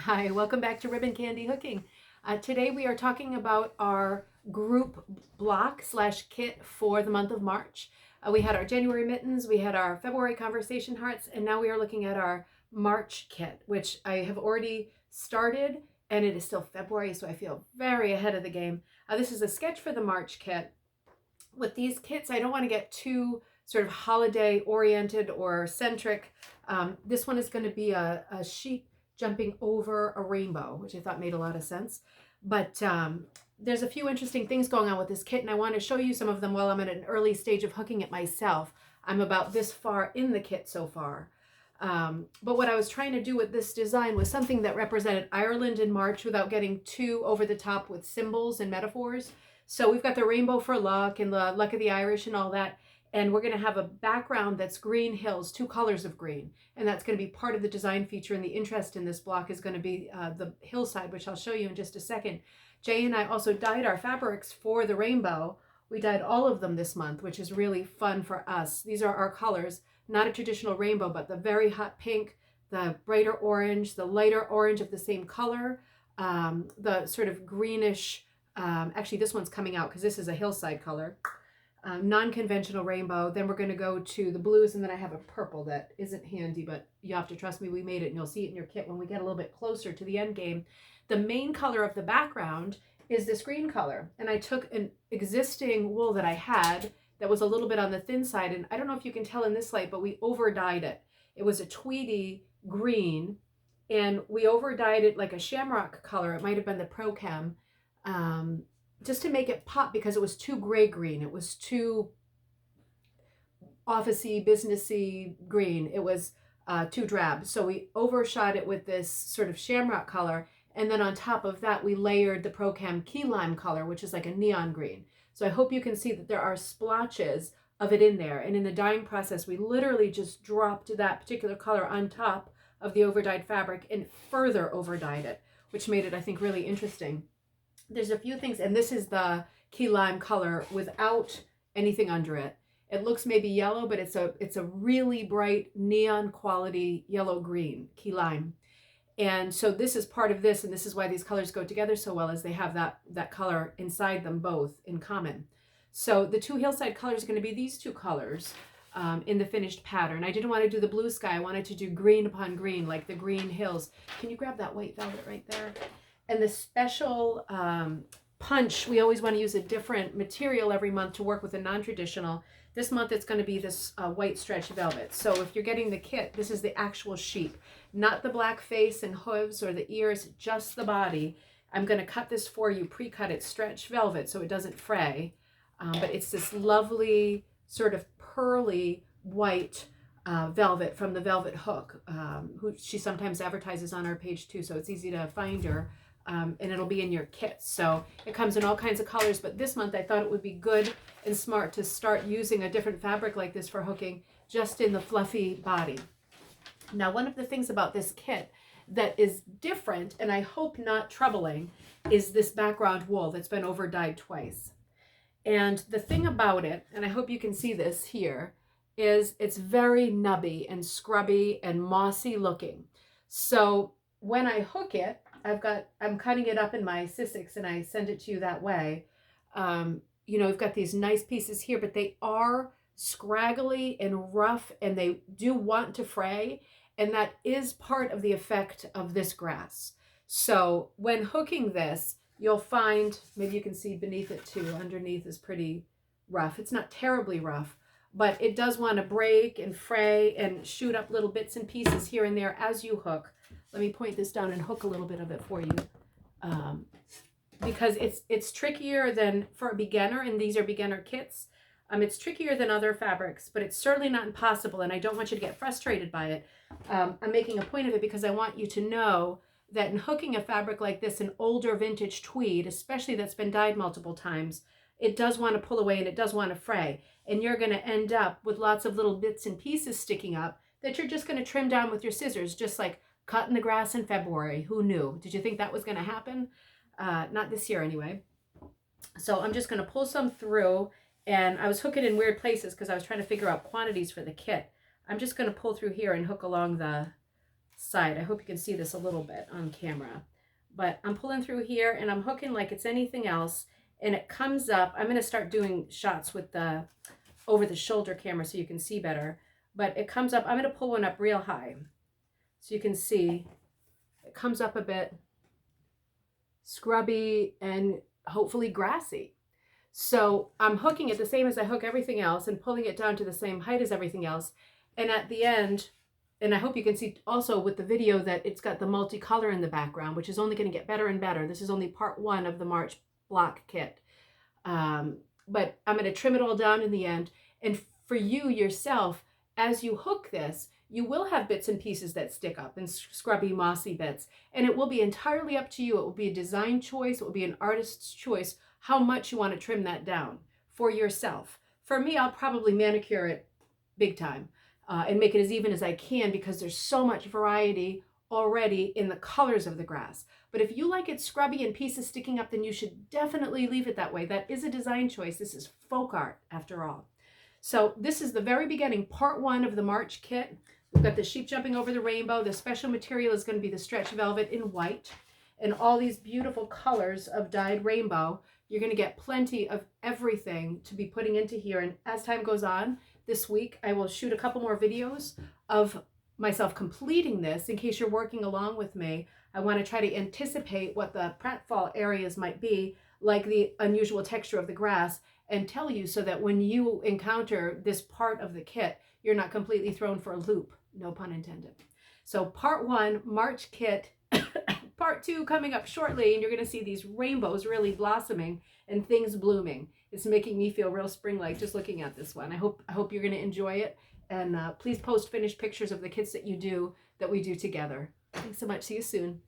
Hi, welcome back to Ribbon Candy Hooking. Today we are talking about our group block slash kit for the month of March. We had our January mittens, we had our February conversation hearts, and now we are looking at our March kit, which I have already started, and it is still February, so I feel very ahead of the game. This is a sketch for the March kit. With these kits, I don't want to get too sort of holiday oriented or centric. This one is going to be a sheep jumping over a rainbow, which I thought made a lot of sense. But there's a few interesting things going on with this kit, and I want to show you some of them while I'm at an early stage of hooking it myself. I'm about this far in the kit so far. But what I was trying to do with this design was something that represented Ireland in March without getting too over the top with symbols and metaphors. So we've got the rainbow for luck and the luck of the Irish and all that. And we're going to have a background that's green hills, two colors of green. And that's going to be part of the design feature. And the interest in this block is going to be the hillside, which I'll show you in just a second. Jay and I also dyed our fabrics for the rainbow. We dyed all of them this month, which is really fun for us. These are our colors, not a traditional rainbow, but the very hot pink, the brighter orange, the lighter orange of the same color, the sort of greenish, actually this one's coming out because this is a hillside color, non-conventional rainbow. Then we're going to go to the blues, and then I have a purple that isn't handy, but you have to trust me, we made it, and you'll see it in your kit when we get a little bit closer to the end game. The main color of the background is this green color, and I took an existing wool that I had that was a little bit on the thin side, and I don't know if you can tell in this light, but we over dyed it. It was a tweedy green, and we over dyed it like a shamrock color. It might have been the Pro Chem, just to make it pop, because it was too gray green. It was too officey, businessy green. It was too drab. So we overshot it with this sort of shamrock color, and then on top of that, we layered the Pro Chem key lime color, which is like a neon green. So I hope you can see that there are splotches of it in there. And in the dyeing process, we literally just dropped that particular color on top of the overdyed fabric and further overdyed it, which made it, I think, really interesting. There's a few things, and this is the key lime color without anything under it. It looks maybe yellow, but it's a really bright neon quality yellow green key lime. And so this is part of this, and this is why these colors go together so well, as they have that color inside them both in common. So the two hillside colors are going to be these two colors in the finished pattern. I didn't want to do the blue sky. I wanted to do green upon green, like the green hills. Can you grab that white velvet right there? And the special punch, we always want to use a different material every month to work with a non-traditional. This month it's going to be this white stretch velvet. So if you're getting the kit, this is the actual sheep, not the black face and hooves or the ears, just the body. I'm going to cut this for you, pre-cut it, stretch velvet so it doesn't fray. But it's this lovely sort of pearly white velvet from the Velvet Hook, who she sometimes advertises on our page too, so it's easy to find her. And it'll be in your kit. So it comes in all kinds of colors, but this month I thought it would be good and smart to start using a different fabric like this for hooking just in the fluffy body. Now, one of the things about this kit that is different, and I hope not troubling, is this background wool that's been over dyed twice. And the thing about it, and I hope you can see this here, is it's very nubby and scrubby and mossy looking. So when I hook it, I'm cutting it up in my Sissics, and I send it to you that way. I've got these nice pieces here, but they are scraggly and rough, and they do want to fray. And that is part of the effect of this grass. So when hooking this, you'll find, maybe you can see beneath it too, underneath is pretty rough. It's not terribly rough, but it does want to break and fray and shoot up little bits and pieces here and there as you hook. Let me point this down and hook a little bit of it for you, because it's trickier than for a beginner, and these are beginner kits. It's trickier than other fabrics, but it's certainly not impossible, and I don't want you to get frustrated by it. I'm making a point of it because I want you to know that in hooking a fabric like this, an older vintage tweed, especially that's been dyed multiple times, it does want to pull away and it does want to fray, and you're going to end up with lots of little bits and pieces sticking up that you're just going to trim down with your scissors, just like cutting the grass in February. Who knew? Did you think that was going to happen? Not this year anyway. So I'm just going to pull some through, and I was hooking in weird places because I was trying to figure out quantities for the kit. I'm just going to pull through here and hook along the side. I hope you can see this a little bit on camera. But I'm pulling through here and I'm hooking like it's anything else. And it comes up. I'm going to start doing shots with the over the shoulder camera so you can see better. But it comes up. I'm going to pull one up real high so you can see. It comes up a bit scrubby and hopefully grassy. So I'm hooking it the same as I hook everything else and pulling it down to the same height as everything else. And at the end, and I hope you can see also with the video that it's got the multicolor in the background, which is only going to get better and better. This is only part 1 of the March block kit. But I'm going to trim it all down in the end. And for you yourself, as you hook this, you will have bits and pieces that stick up and scrubby, mossy bits. And it will be entirely up to you. It will be a design choice. It will be an artist's choice how much you want to trim that down for yourself. For me, I'll probably manicure it big time and make it as even as I can because there's so much variety already in the colors of the grass. But if you like it scrubby and pieces sticking up, then you should definitely leave it that way. That is a design choice. This is folk art after all. So this is the very beginning, part 1 of the March kit. We've got the sheep jumping over the rainbow. The special material is going to be the stretch velvet in white and all these beautiful colors of dyed rainbow. You're going to get plenty of everything to be putting into here. And as time goes on, this week, I will shoot a couple more videos of myself completing this in case you're working along with me. I want to try to anticipate what the pratfall areas might be, like the unusual texture of the grass, and tell you so that when you encounter this part of the kit, you're not completely thrown for a loop. No pun intended. So part 1, March kit, part 2 coming up shortly, and you're going to see these rainbows really blossoming and things blooming. It's making me feel real spring-like just looking at this one. I hope you're going to enjoy it, and please post finished pictures of the kits that you do, that we do together. Thanks so much. See you soon.